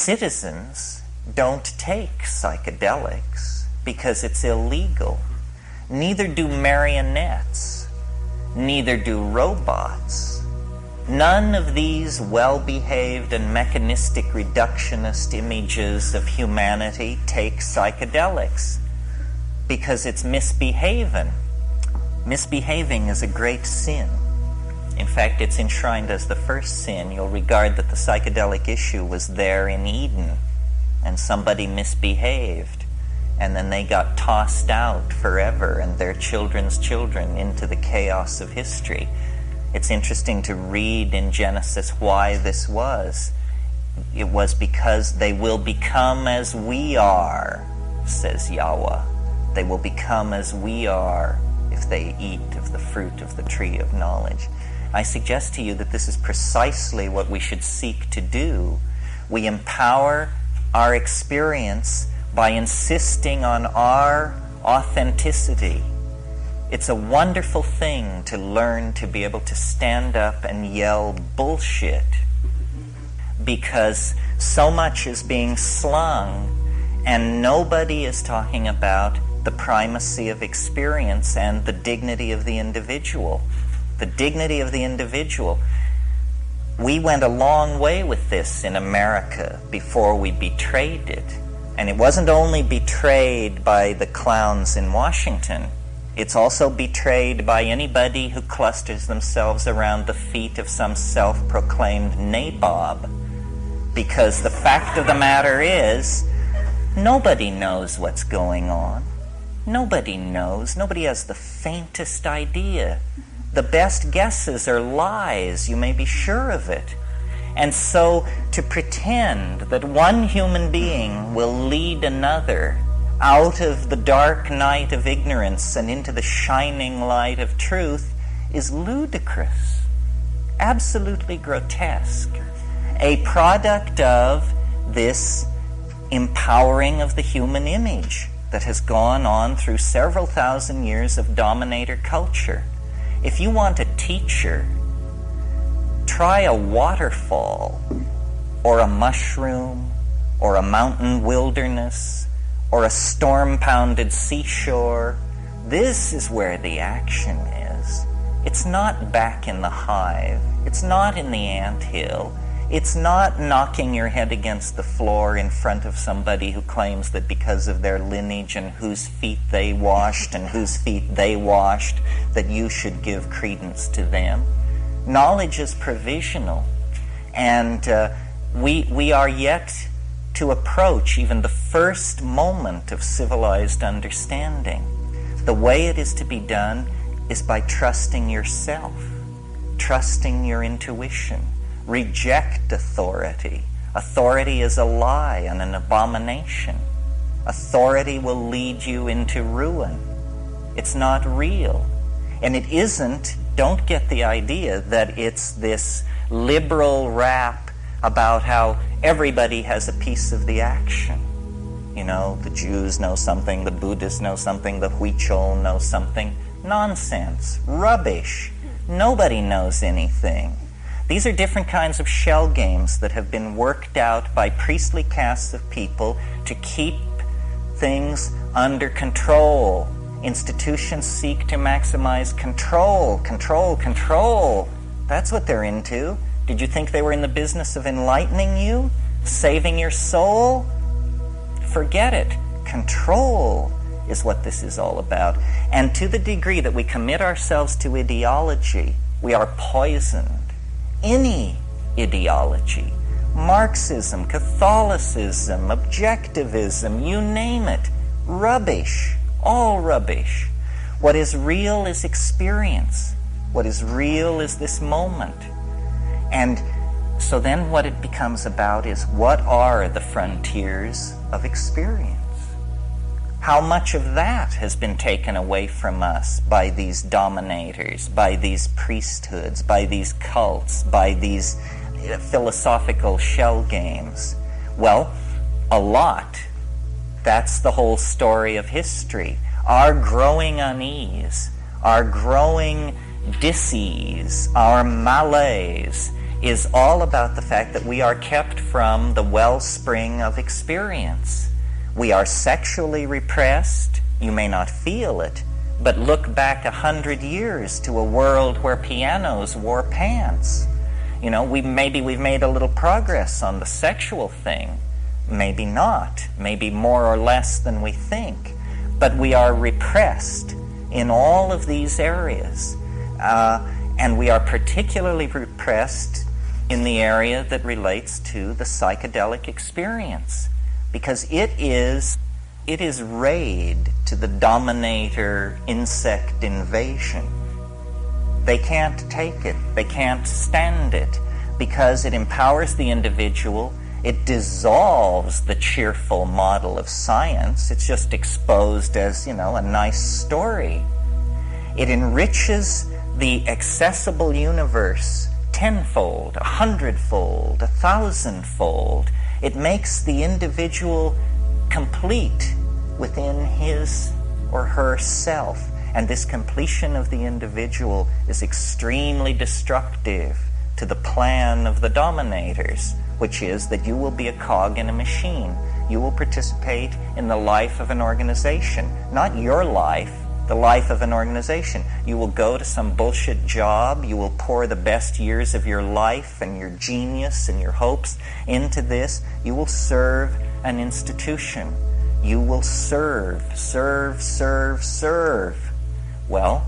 Citizens don't take psychedelics because it's illegal. Neither do marionettes. Neither do robots. None of these well-behaved and mechanistic reductionist images of humanity take psychedelics because it's misbehaving. Misbehaving is a great sin. In fact, it's enshrined as the first sin. You'll regard that the psychedelic issue was there in Eden, and somebody misbehaved, and then they got tossed out forever and their children's children into the chaos of history. It's interesting to read in Genesis why this was. It was because they will become as we are, says Yahweh. They will become as we are if they eat of the fruit of the tree of knowledge. I suggest to you that this is precisely what we should seek to do. We empower our experience by insisting on our authenticity. It's a wonderful thing to learn to be able to stand up and yell bullshit, because so much is being slung and nobody is talking about the primacy of experience and the dignity of the individual. The dignity of the individual. We went a long way with this in America before we betrayed it. And it wasn't only betrayed by the clowns in Washington. It's also betrayed by anybody who clusters themselves around the feet of some self-proclaimed nabob. Because the fact of the matter is, nobody knows what's going on. Nobody knows. Nobody has the faintest idea. The best guesses are lies, you may be sure of it. And so to pretend that one human being will lead another out of the dark night of ignorance and into the shining light of truth is ludicrous, absolutely grotesque, a product of this empowering of the human image that has gone on through several thousand years of dominator culture. If you want a teacher, try a waterfall, or a mushroom, or a mountain wilderness, or a storm-pounded seashore. This is where the action is. It's not back in the hive. It's not in the anthill. It's not knocking your head against the floor in front of somebody who claims that because of their lineage and whose feet they washed and whose feet they washed, that you should give credence to them. Knowledge is provisional, and we are yet to approach even the first moment of civilized understanding. The way it is to be done is by trusting yourself, trusting your intuition. Reject authority. Authority is a lie and an abomination. Authority will lead you into ruin. It's not real. And it isn't, don't get the idea that it's this liberal rap about how everybody has a piece of the action. You know, the Jews know something, the Buddhists know something, the Huichol know something. Nonsense. Rubbish. Nobody knows anything. These are different kinds of shell games that have been worked out by priestly castes of people to keep things under control. Institutions seek to maximize control, control, control. That's what they're into. Did you think they were in the business of enlightening you? Saving your soul? Forget it. Control is what this is all about. And to the degree that we commit ourselves to ideology, we are poisoned. Any ideology, Marxism, Catholicism, objectivism, you name it, rubbish, all rubbish. What is real is experience. What is real is this moment. And so then what it becomes about is, what are the frontiers of experience? How much of that has been taken away from us by these dominators, by these priesthoods, by these cults, by these philosophical shell games? Well, a lot. That's the whole story of history. Our growing unease, our growing dis-ease, our malaise is all about the fact that we are kept from the wellspring of experience. We are sexually repressed. You may not feel it, but look back 100 years to a world where pianos wore pants. You know, maybe we've made a little progress on the sexual thing. Maybe not. Maybe more or less than we think. But we are repressed in all of these areas. And we are particularly repressed in the area that relates to the psychedelic experience, because it is raid to the dominator insect invasion. They can't take it. They can't stand it, because it empowers the individual. It dissolves the cheerful model of science. It's just exposed as, a nice story. It enriches the accessible universe tenfold, 100-fold, 1,000-fold. It makes the individual complete within his or her self. And this completion of the individual is extremely destructive to the plan of the dominators, which is that you will be a cog in a machine. You will participate in the life of an organization, not your life, the life of an organization. You will go to some bullshit job. You will pour the best years of your life and your genius and your hopes into this. You will serve an institution. You will serve. Well,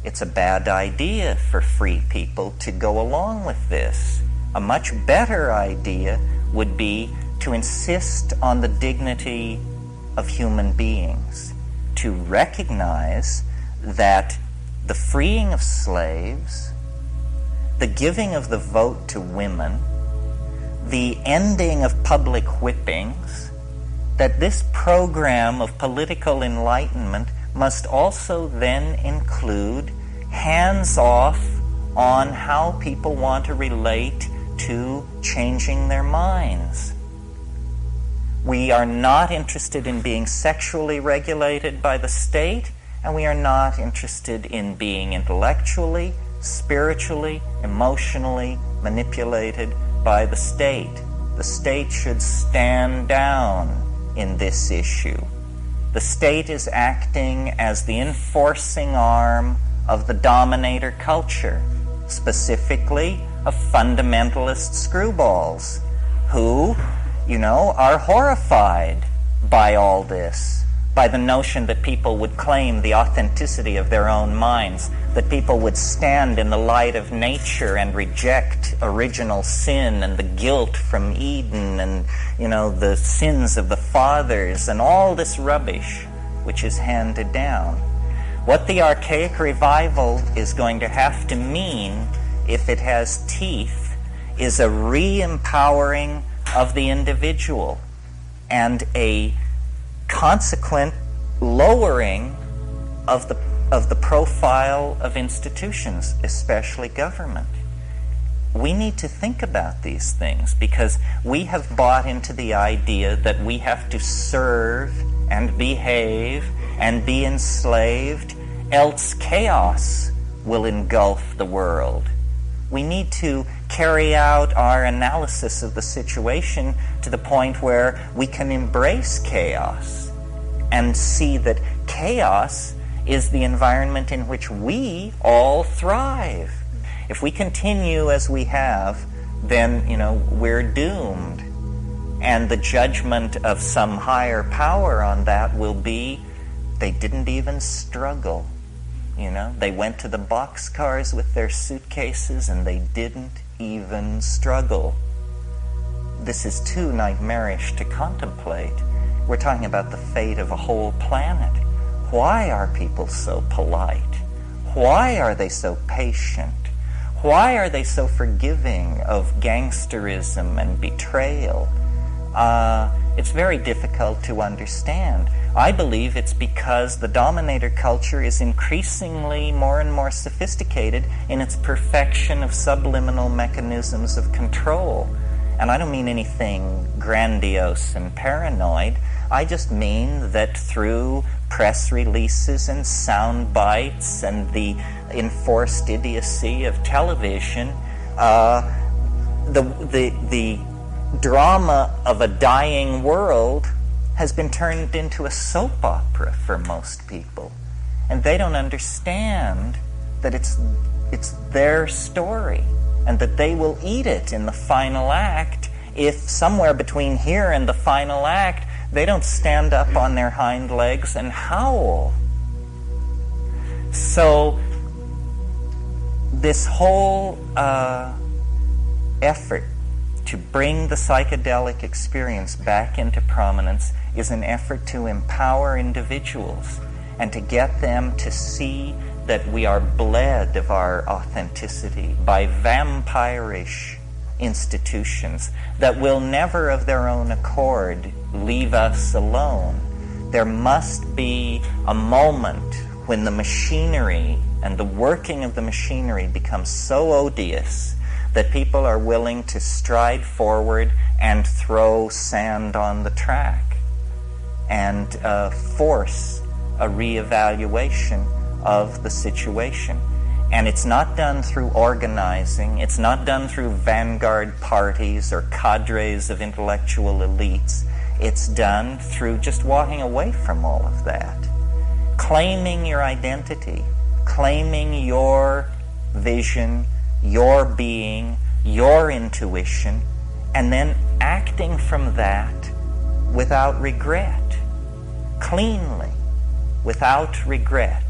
it's a bad idea for free people to go along with this. A much better idea would be to insist on the dignity of human beings, to recognize that the freeing of slaves, the giving of the vote to women, the ending of public whippings, that this program of political enlightenment must also then include hands-off on how people want to relate to changing their minds. We are not interested in being sexually regulated by the state, and we are not interested in being intellectually, spiritually, emotionally manipulated by the state. The state should stand down in this issue. The state is acting as the enforcing arm of the dominator culture, specifically of fundamentalist screwballs who, are horrified by all this, by the notion that people would claim the authenticity of their own minds, that people would stand in the light of nature and reject original sin and the guilt from Eden and, the sins of the fathers and all this rubbish which is handed down. What the archaic revival is going to have to mean, if it has teeth, is a re-empowering of the individual and a consequent lowering of the profile of institutions, especially government. We need to think about these things, because we have bought into the idea that we have to serve and behave and be enslaved, else chaos will engulf the world. We need to carry out our analysis of the situation to the point where we can embrace chaos and see that chaos is the environment in which we all thrive. If we continue as we have, then, we're doomed. And the judgment of some higher power on that will be, they didn't even struggle. They went to the boxcars with their suitcases and they didn't even struggle. This is too nightmarish to contemplate. We're talking about the fate of a whole planet. Why are people so polite? Why are they so patient? Why are they so forgiving of gangsterism and betrayal? It's very difficult to understand. I believe it's because the dominator culture is increasingly more and more sophisticated in its perfection of subliminal mechanisms of control. And I don't mean anything grandiose and paranoid. I just mean that through press releases and sound bites and the enforced idiocy of television, the drama of a dying world has been turned into a soap opera for most people. And they don't understand that it's their story, and that they will eat it in the final act if somewhere between here and the final act they don't stand up on their hind legs and howl. So this whole effort to bring the psychedelic experience back into prominence is an effort to empower individuals and to get them to see that we are bled of our authenticity by vampirish institutions that will never of their own accord leave us alone. There must be a moment when the machinery and the working of the machinery becomes so odious that people are willing to stride forward and throw sand on the track and force a reevaluation of the situation. And it's not done through organizing, it's not done through vanguard parties or cadres of intellectual elites. It's done through just walking away from all of that, claiming your identity, claiming your vision, your being, your intuition, and then acting from that without regret, cleanly, without regret.